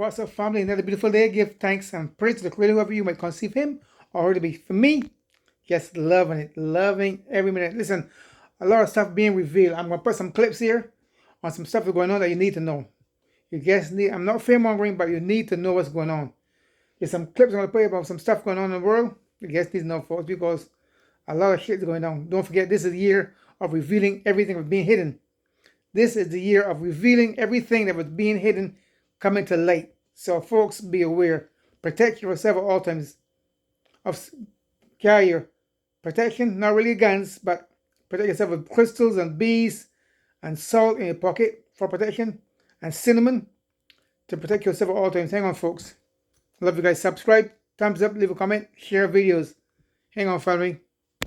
What's up, family? Another beautiful day. Give thanks and praise to the Creator, whoever you might conceive Him or to be. For me, just loving it, loving every minute. Listen, a lot of stuff being revealed. I'm gonna put some clips here on some stuff that's going on that you need to know. You guys need. I'm not fear mongering, but you need to know what's going on. There's some clips I'm gonna play about some stuff going on in the world. You guys need to know, folks, because a lot of shit is going on. Don't forget, this is the year of revealing everything that's being hidden. This is the year of revealing everything that was being hidden coming to light. So, folks, be aware. Protect yourself at all times. Carry your protection, not really guns, but protect yourself with crystals and bees and salt in your pocket for protection and cinnamon to protect yourself at all times. Hang on, folks. Love you guys. Subscribe, thumbs up, leave a comment, share videos. Hang on, family.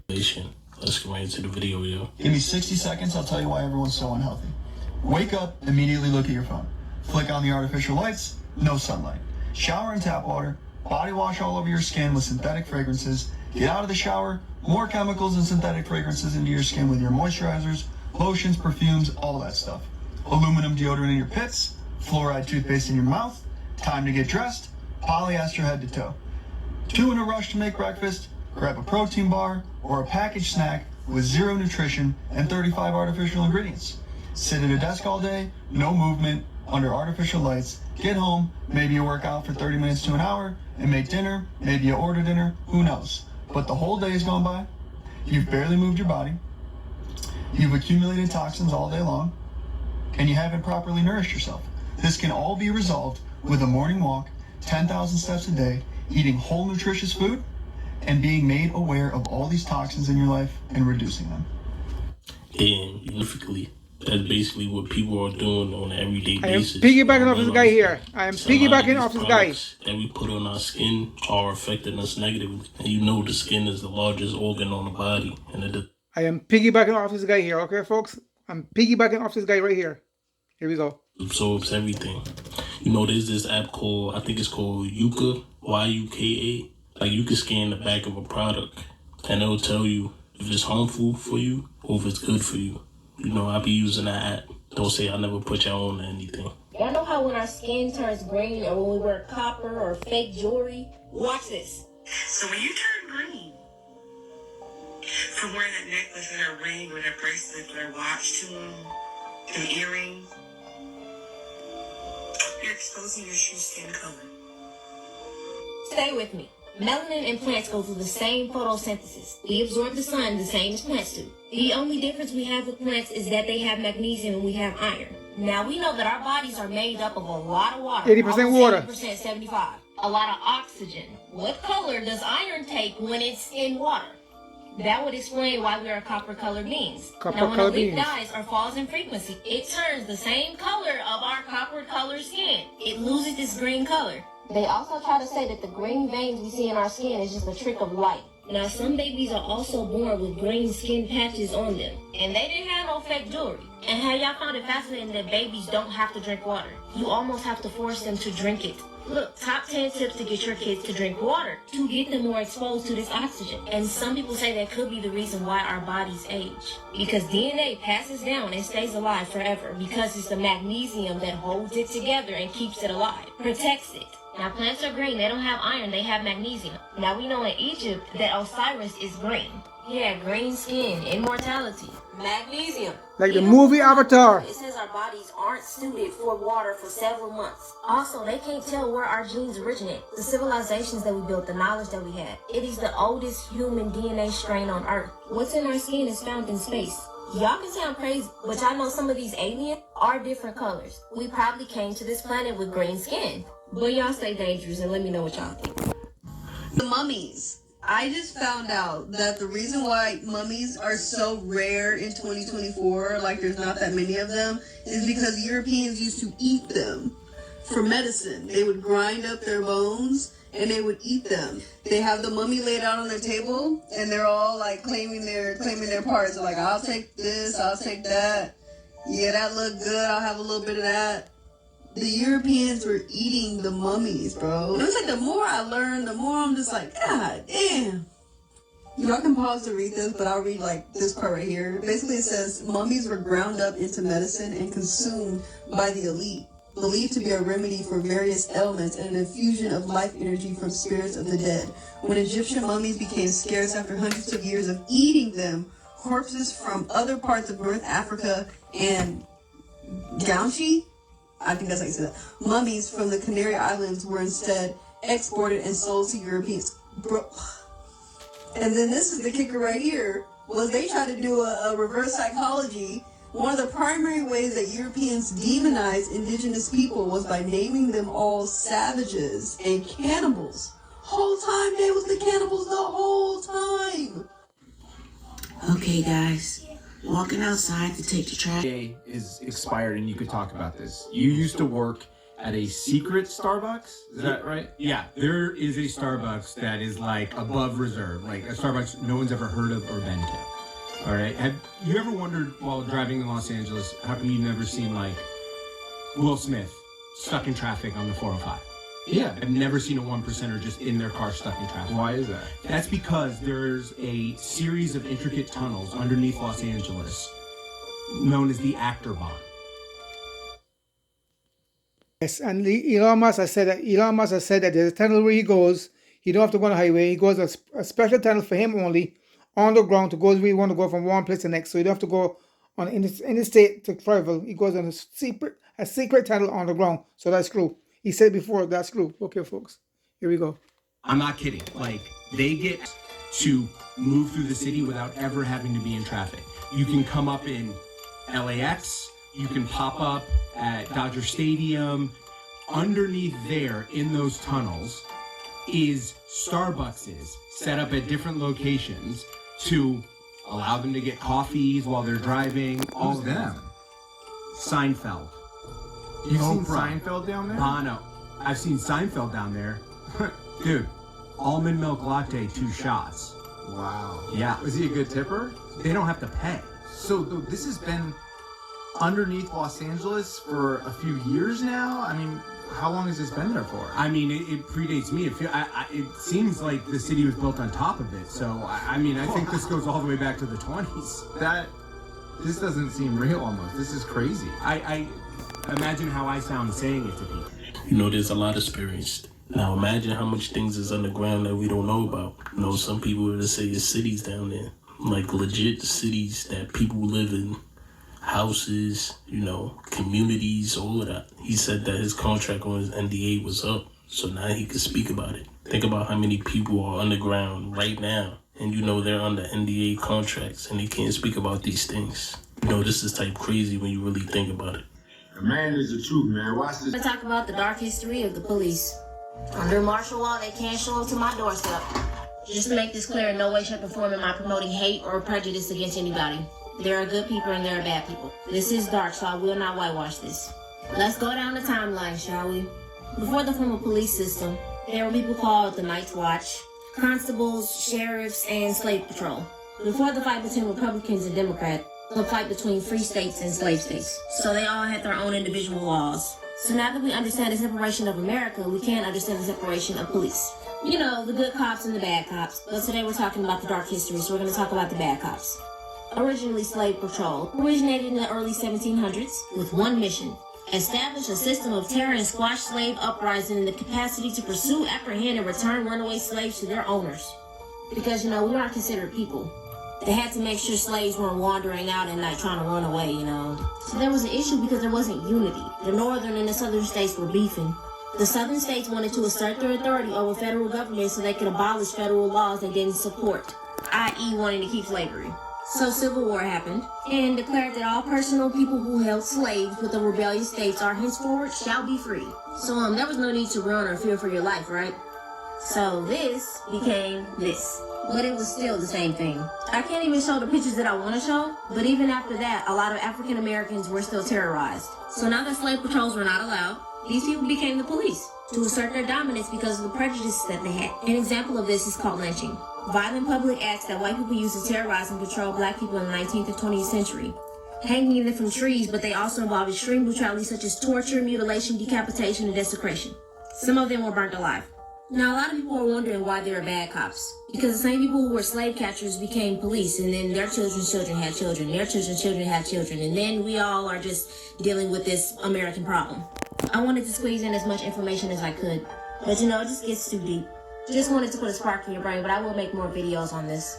Let's get right into the video, yo. Give me 60 seconds, I'll tell you why everyone's so unhealthy. Wake up, immediately look at your phone. Flick on the artificial lights, no sunlight. Shower in tap water, body wash all over your skin with synthetic fragrances. Get out of the shower, more chemicals and synthetic fragrances into your skin with your moisturizers, lotions, perfumes, all that stuff. Aluminum deodorant in your pits, fluoride toothpaste in your mouth. Time to get dressed, polyester head to toe. 2 in a rush to make breakfast, grab a protein bar or a packaged snack with 0 nutrition and 35 artificial ingredients. Sit at a desk all day, no movement, under artificial lights. Get home, maybe you work out for 30 minutes to an hour, and make dinner, maybe you order dinner, who knows. But the whole day has gone by, you've barely moved your body, you've accumulated toxins all day long, and you haven't properly nourished yourself. This can all be resolved with a morning walk, 10,000 steps a day, eating whole nutritious food, and being made aware of all these toxins in your life and reducing them. And unifically, that's basically what people are doing on an everyday basis. I am piggybacking off this guy here. I am piggybacking off this guy. That we put on our skin are affecting us negatively. And you know the skin is the largest organ on the body. And I am piggybacking off this guy here, okay, folks? I'm piggybacking off this guy right here. Here we go. Absorbs everything. You know, there's this app called, I think it's called Yuka, Y-U-K-A. Like, you can scan the back of a product, and it'll tell you if it's harmful for you or if it's good for you. You know, I be using that app. Don't say I never put y'all on anything. Y'all know how when our skin turns green or when we wear copper or fake jewelry? Watch this. So when you turn green, from wearing that necklace or that ring or that bracelet or that watch to them earrings, you're exposing your true skin color. Stay with me. Melanin and plants go through the same photosynthesis. We absorb the sun the same as plants do. The only difference we have with plants is that they have magnesium and we have iron. Now we know that our bodies are made up of a lot of water. 80% water. 80%, 75. A lot of oxygen. What color does iron take when it's in water? That would explain why we are copper colored beings. Now when a leaf dies or falls in frequency, it turns the same color of our copper colored skin. It loses its green color. They also try to say that the green veins we see in our skin is just a trick of light. Now, some babies are also born with green skin patches on them, and they didn't have no fake jewelry. And have y'all found it fascinating that babies don't have to drink water? You almost have to force them to drink it. Look, top 10 tips to get your kids to drink water to get them more exposed to this oxygen. And some people say that could be the reason why our bodies age. Because DNA passes down and stays alive forever because it's the magnesium that holds it together and keeps it alive, protects it. Now, plants are green. They don't have iron. They have magnesium. Now, we know in Egypt that Osiris is green. Yeah, green skin, immortality, magnesium. Like the movie Avatar. It says our bodies aren't suited for water for several months. Also, they can't tell where our genes originate. The civilizations that we built, the knowledge that we had. It is the oldest human DNA strain on Earth. What's in our skin is found in space. Y'all can sound crazy, but y'all know some of these aliens are different colors. We probably came to this planet with green skin. But y'all stay dangerous and let me know what y'all think. The mummies. I just found out that the reason why mummies are so rare in 2024, like there's not that many of them, is because Europeans used to eat them for medicine. They would grind up their bones and they would eat them. They have the mummy laid out on their table and they're all like claiming their parts. They're like, I'll take this, I'll take that. Yeah, that looked good. I'll have a little bit of that. The Europeans were eating the mummies, bro. It's like the more I learn, the more I'm just like, God damn. Y'all can pause to read this, but I'll read like this part right here. Basically it says, mummies were ground up into medicine and consumed by the elite. believed to be a remedy for various ailments and an infusion of life energy from spirits of the dead. When Egyptian mummies became scarce after hundreds of years of eating them, corpses from other parts of North Africa and Gauchi, I think that's how you say that, mummies from the Canary Islands were instead exported and sold to Europeans. Bro. And then this is the kicker right here, was they tried to do a reverse psychology. One of the primary ways that Europeans demonized indigenous people was by naming them all savages and cannibals. Whole time they was the cannibals the whole time. Okay, guys, walking outside to take the trash. Day is expired, and you could talk about this. You used to work at a secret Starbucks, is that right? Yeah, there is a Starbucks that is like above reserve, like a Starbucks no one's ever heard of or been to. All right. Have you ever wondered while driving in Los Angeles, how come you've never seen like Will Smith stuck in traffic on the 405? Yeah. I've never seen a 1%er just in their car stuck in traffic. Why is that? That's because there's a series of intricate tunnels underneath Los Angeles known as the Achterbahn. Yes, and Elon Musk has said that there's a tunnel where he goes. He don't have to go on the highway. He goes a special tunnel for him only, underground, to go where you want to go from one place to the next. So you don't have to go on interstate to travel. He goes on a secret tunnel underground. So that's true. He said before, that's true. Okay, folks, here we go. I'm not kidding. Like, they get to move through the city without ever having to be in traffic. You can come up in LAX. You can pop up at Dodger Stadium. Underneath there, in those tunnels, is Starbuckses set up at different locations to allow them to get coffees while they're driving. All Who's them? Seinfeld. You've seen Oprah. Seinfeld down there? Bono. I've seen Seinfeld down there. Dude, almond milk latte, 2 shots. Wow. Yeah. Was he a good tipper? They don't have to pay. So this has been underneath Los Angeles for a few years now? I mean, how long has this been there for? I mean, it predates me. It seems like the city was built on top of it. So, I mean, I think this goes all the way back to the 20s. This doesn't seem real almost. This is crazy. I imagine how I sound saying it to people. You know, there's a lot of spirits. Now imagine how much things is underground that we don't know about. You know, some people would say there's cities down there. Like legit cities that people live in. Houses, you know, communities, all of that. He said that his contract on his NDA was up. So now he could speak about it. Think about how many people are underground right now. And you know they're under NDA contracts and they can't speak about these things. You know, this is type crazy when you really think about it. A man is the truth, man. Watch this. I'm gonna talk about the dark history of the police. Under martial law, they can't show up to my doorstep. Just to make this clear, in no way, shape, or form am I promoting hate or prejudice against anybody. There are good people and there are bad people. This is dark, so I will not whitewash this. Let's go down the timeline, shall we? Before the formal police system, there were people called the Night's Watch, constables, sheriffs, and slave patrol. Before the fight between Republicans and Democrats, the fight between free states and slave states. So they all had their own individual laws. So now that we understand the separation of America, we can understand the separation of police. You know, the good cops and the bad cops. But today we're talking about the dark history, so we're going to talk about the bad cops. Originally, slave patrol originated in the early 1700s with one mission: establish a system of terror and squash slave uprising in the capacity to pursue, apprehend, and return runaway slaves to their owners. Because, you know, we aren't considered people. They had to make sure slaves weren't wandering out at night trying to run away, you know. So there was an issue because there wasn't unity. The northern and the southern states were beefing. The southern states wanted to assert their authority over federal government so they could abolish federal laws they didn't support, i.e. wanting to keep slavery. So Civil War happened and declared that all personal people who held slaves with the rebellious states are henceforward shall be free. So there was no need to run or fear for your life, right? So this became this. But it was still the same thing. I can't even show the pictures that I want to show, but even after that, a lot of African Americans were still terrorized. So now that slave patrols were not allowed, these people became the police to assert their dominance because of the prejudices that they had. An example of this is called lynching. Violent public acts that white people used to terrorize and control black people in the 19th and 20th century. Hanging them from trees, but they also involve extreme brutality such as torture, mutilation, decapitation, and desecration. Some of them were burnt alive. Now, a lot of people are wondering why there are bad cops. Because the same people who were slave catchers became police, and then their children's children had children, their children's children had children, and then we all are just dealing with this American problem. I wanted to squeeze in as much information as I could, but it just gets too deep. Just wanted to put a spark in your brain, but I will make more videos on this.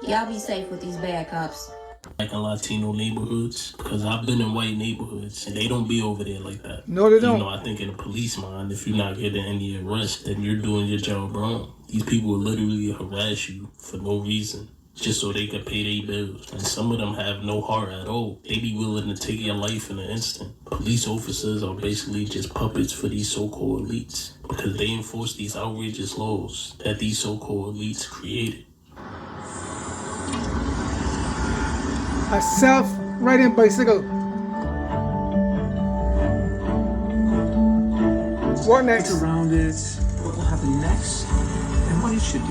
Y'all be safe with these bad cops. Like in Latino neighborhoods, because I've been in white neighborhoods and they don't be over there like that. No, they don't. I think in the police mind, if you're not getting any arrest, then you're doing your job wrong. These people will literally harass you for no reason, just so they can pay their bills. And some of them have no heart at all. They be willing to take your life in an instant. Police officers are basically just puppets for these so-called elites, because they enforce these outrageous laws that these so-called elites created. A self-riding bicycle. What next? Look around it, what will happen next, and what it should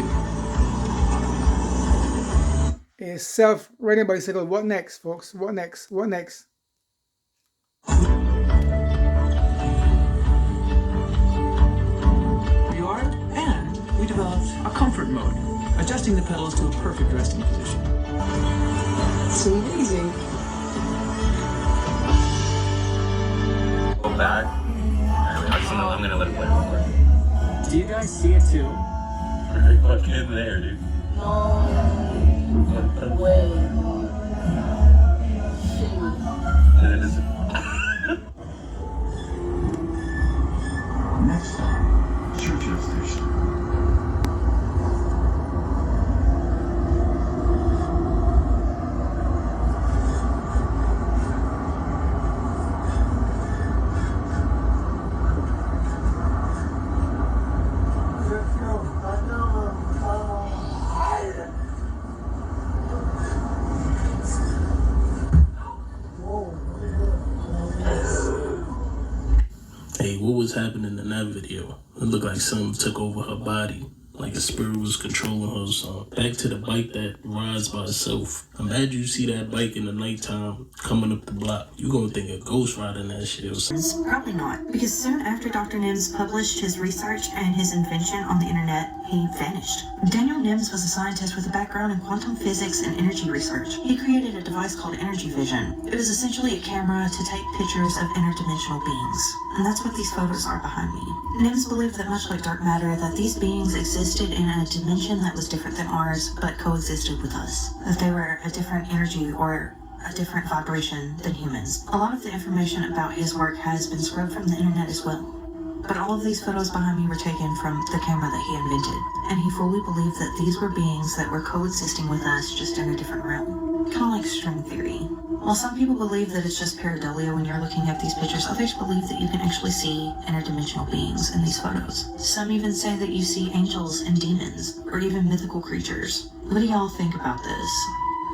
do. A self-riding bicycle. What next, folks? What next? What next? You are, and we developed a comfort mode, adjusting the pedals to a perfect resting position. It's amazing. So bad. I'm gonna let it play. Do you guys see it too? Very fucking there, dude. No way. Next stop, Churchill Station. Hey, what was happening in that video? It looked like something took over her body, like a spirit was controlling her or something. Back to the bike that rides by itself. Imagine you see that bike in the nighttime coming up the block. You gonna think a ghost riding that shit or something. Probably not, because soon after Dr. Nims published his research and his invention on the internet, he vanished. Daniel Nims was a scientist with a background in quantum physics and energy research. He created a device called Energy Vision. It was essentially a camera to take pictures of interdimensional beings. And that's what these photos are behind me. Nims believed that much like dark matter, that these beings existed in a dimension that was different than ours, but coexisted with us. That they were a different energy or a different vibration than humans. A lot of the information about his work has been scrubbed from the internet as well. But all of these photos behind me were taken from the camera that he invented, and he fully believed that these were beings that were coexisting with us, just in a different realm. Kind of like string theory. While some people believe that it's just pareidolia when you're looking at these pictures, others believe that you can actually see interdimensional beings in these photos. Some even say that you see angels and demons, or even mythical creatures. What do y'all think about this?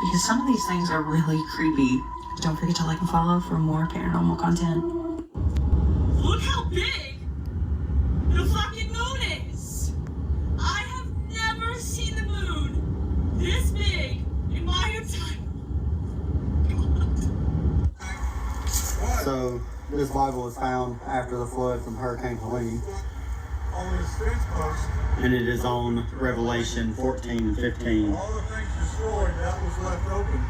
Because some of these things are really creepy. Don't forget to like and follow for more paranormal content. Look how big the fucking moon is! I have never seen the moon this big in my entire... So, this Bible was found after the flood from Hurricane Helene. And it is on Revelation 14 and 15. All the things destroyed, that was left open.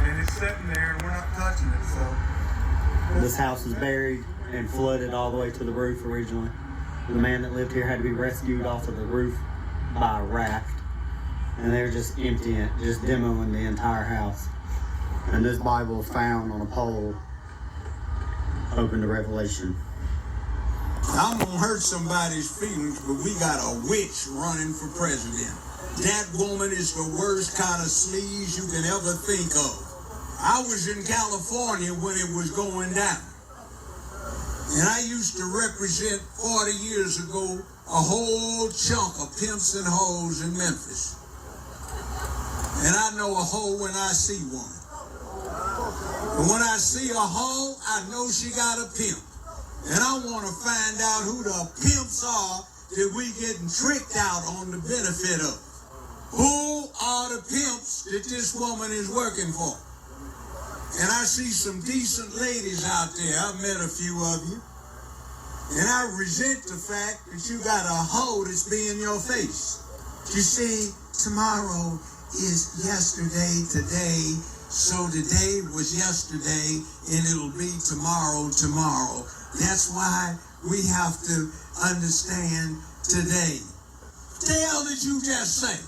And it's sitting there and we're not touching it, so. This house was buried and flooded all the way to the roof originally. The man that lived here had to be rescued off of the roof by a raft. And they were just emptying it, just demoing the entire house. And this Bible was found on a pole open to Revelation. I'm gonna hurt somebody's feelings, but we got a witch running for president. That woman is the worst kind of sleaze you can ever think of. I was in California when it was going down. And I used to represent 40 years ago a whole chunk of pimps and hoes in Memphis. And I know a hoe when I see one. And when I see a hoe, I know she got a pimp. And I want to find out who the pimps are that we getting tricked out on the benefit of. Who are the pimps that this woman is working for? And I see some decent ladies out there. I've met a few of you. And I resent the fact that you got a hoe that's being your face. You see, tomorrow is yesterday today, so today was yesterday, and it'll be tomorrow tomorrow. That's why we have to understand today. The hell did you just say?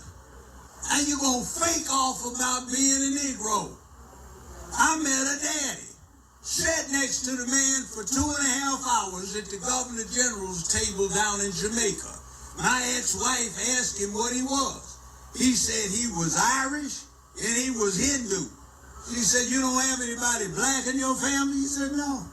And you gonna fake off about being a Negro? I met a daddy, sat next to the man for 2.5 hours at the Governor General's table down in Jamaica. My ex-wife asked him what he was. He said he was Irish and he was Hindu. She said, you don't have anybody black in your family? He said, no.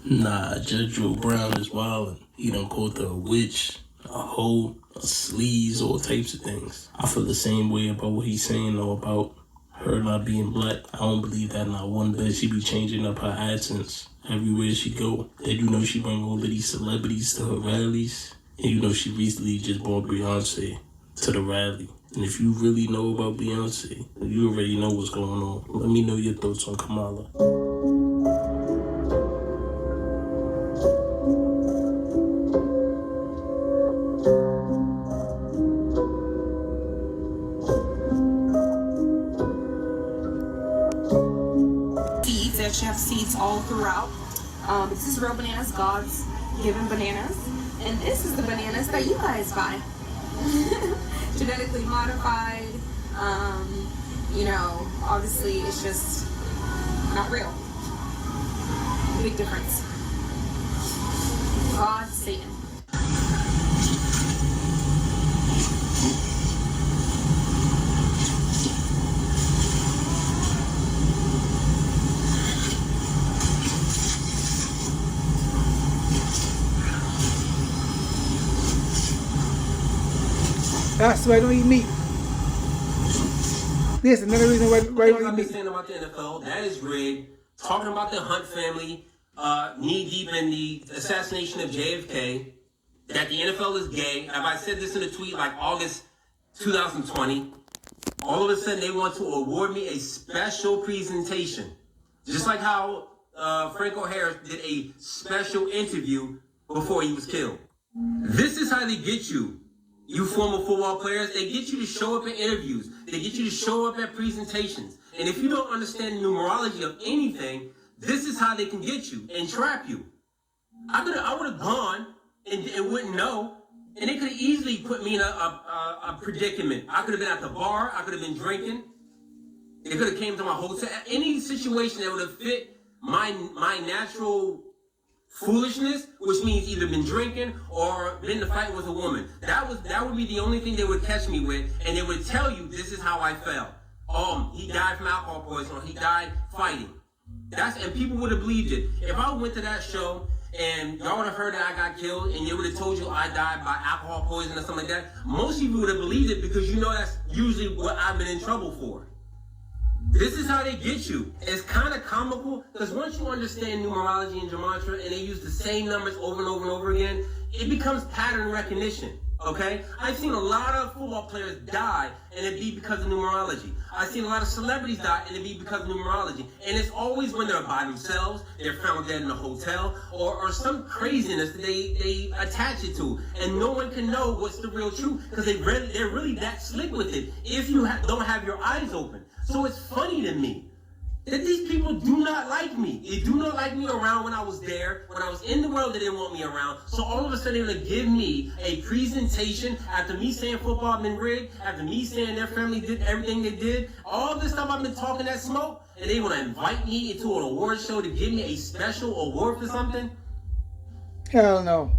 Nah, Judge Joe Brown is wild. He done called her a witch, a hoe, a sleaze, all types of things. I feel the same way about what he's saying though about her not being black. I don't believe that not one bit. She be changing up her accents everywhere she go. And you know she bring all of these celebrities to her rallies. And you know she recently just brought Beyonce to the rally. And if you really know about Beyonce, you already know what's going on. Let me know your thoughts on Kamala. Seeds, they actually have seeds all throughout. This is real bananas, God's given bananas. And this is the bananas that you guys buy. Genetically modified, you know, obviously it's just not real. Big difference. God, Satan. That's why I don't eat meat. This is another reason why I don't eat meat. Understand about the NFL, that is rigged. Talking about the Hunt family, knee deep in the assassination of JFK, that the NFL is gay. Have I said this in a tweet like August 2020? All of a sudden they want to award me a special presentation. Just like how Franco Harris did a special interview before he was killed. This is how they get you. You former football players, they get you to show up at interviews. They get you to show up at presentations. And if you don't understand the numerology of anything, this is how they can get you and trap you. I would have gone and wouldn't know. And they could have easily put me in a predicament. I could have been at the bar. I could have been drinking. They could have came to my hotel. Any situation that would have fit my natural foolishness, which means either been drinking or been in a fight with a woman. That would be the only thing they would catch me with, and they would tell you this is how I felt. He died from alcohol poisoning, or he died fighting. And people would have believed it. If I went to that show and y'all would have heard that I got killed, and they would have told you I died by alcohol poisoning or something like that, most people would have believed it because you know that's usually what I've been in trouble for. This is how they get you. It's kind of comical because once you understand numerology and gematria and they use the same numbers over and over and over again, it becomes pattern recognition, okay? I've seen a lot of football players die and it be because of numerology. I've seen a lot of celebrities die and it be because of numerology. And it's always when they're by themselves, they're found dead in a hotel, or some craziness that they attach it to. And no one can know what's the real truth because they're really that slick with it if you don't have your eyes open. So it's funny to me that these people do not like me. They do not like me around when I was there. When I was in the world, they didn't want me around. So all of a sudden, they're going to give me a presentation after me saying football been rigged, after me saying their family did everything they did. All this stuff I've been talking that smoke, and they want to invite me into an award show to give me a special award for something? Hell no.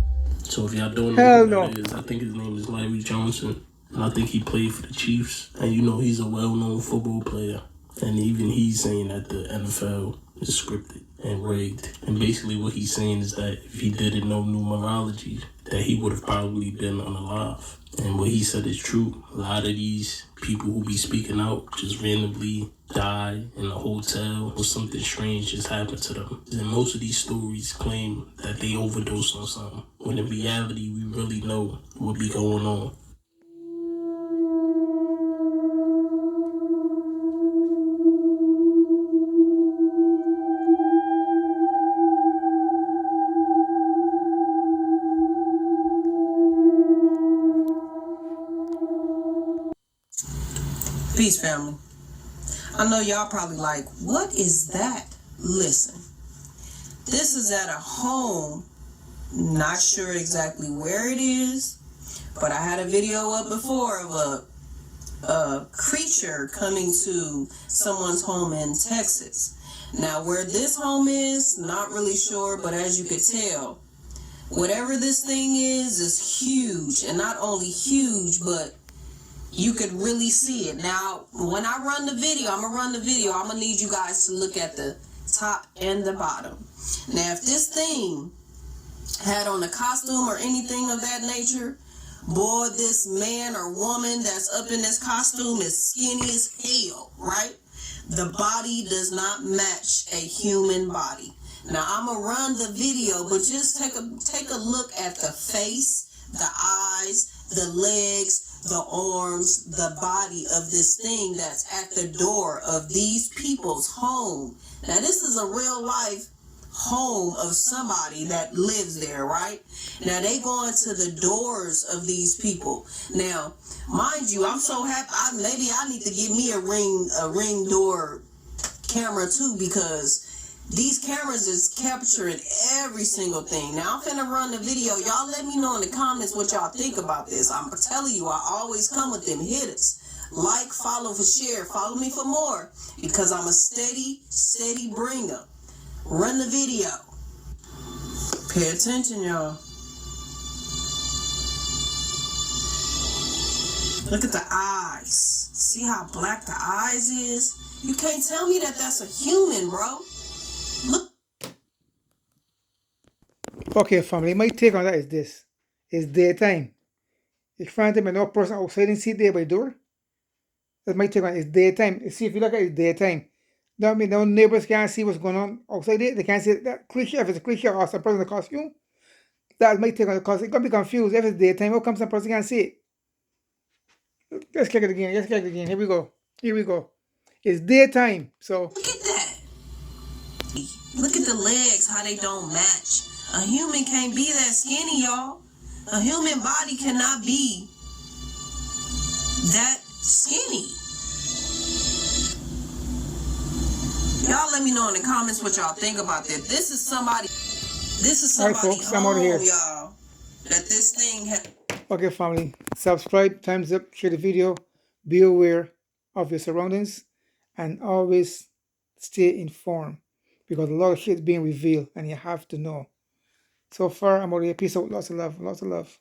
So if y'all don't know who that is, I think his name is Larry Johnson. And I think he played for the Chiefs. And you know he's a well-known football player. And even he's saying that the NFL is scripted and rigged. And basically what he's saying is that if he didn't know numerology, that he would have probably been unalive. And what he said is true. A lot of these people who be speaking out just randomly die in a hotel or something strange just happened to them. And most of these stories claim that they overdosed on something. When in reality, we really know what be going on. Peace, family. I know y'all probably like, what is that? Listen, this is at a home, not sure exactly where it is, but I had a video up before of a creature coming to someone's home in Texas. Now, where this home is, not really sure, but as you could tell, whatever this thing is huge, and not only huge, but you could really see it. Now, when I run the video, I'm gonna need you guys to look at the top and the bottom. Now, if this thing had on a costume or anything of that nature, boy, this man or woman that's up in this costume is skinny as hell, right? The body does not match a human body. Now, I'm gonna run the video, but just take a look at the face, the eyes, the legs, the arms, the body of this thing that's at the door of these people's home. Now, this is a real life home of somebody that lives there, right? Now, they go into the doors of these people. Now, mind you, I'm so happy. Maybe I need to give me a ring door camera too, because these cameras is capturing every single thing. Now, I'm finna run the video. Y'all let me know in the comments what y'all think about this. I'm telling you, I always come with them hitters. Like, follow, for share. Follow me for more, because I'm a steady bringer. Run the video. Pay attention, y'all. Look at the eyes. See how black the eyes is? You can't tell me that that's a human, bro. Look. Okay, family, my take on that is this. It's daytime. You find them and no person outside and sit there by the door. That's my take on it. It's daytime. See, if you look at it, it's daytime. That means no neighbors can't see what's going on outside there. They can't see that creature. If it's a creature or some person in a costume, that's my take on it, because it's going to be confused. If it's daytime, how come some person can't see it? Let's click it again. Here we go. It's daytime. So look at that. Look at the legs, how they don't match. A human can't be that skinny, y'all. A human body cannot be that skinny. Y'all let me know in the comments what y'all think about that. This is somebody Alright, folks, I'm out of here. y'all, that this thing had. Okay, family, subscribe, thumbs up, share the video, be aware of your surroundings, and always stay informed, because a lot of shit is being revealed and you have to know. So far, I'm out of here. Peace out. Lots of love.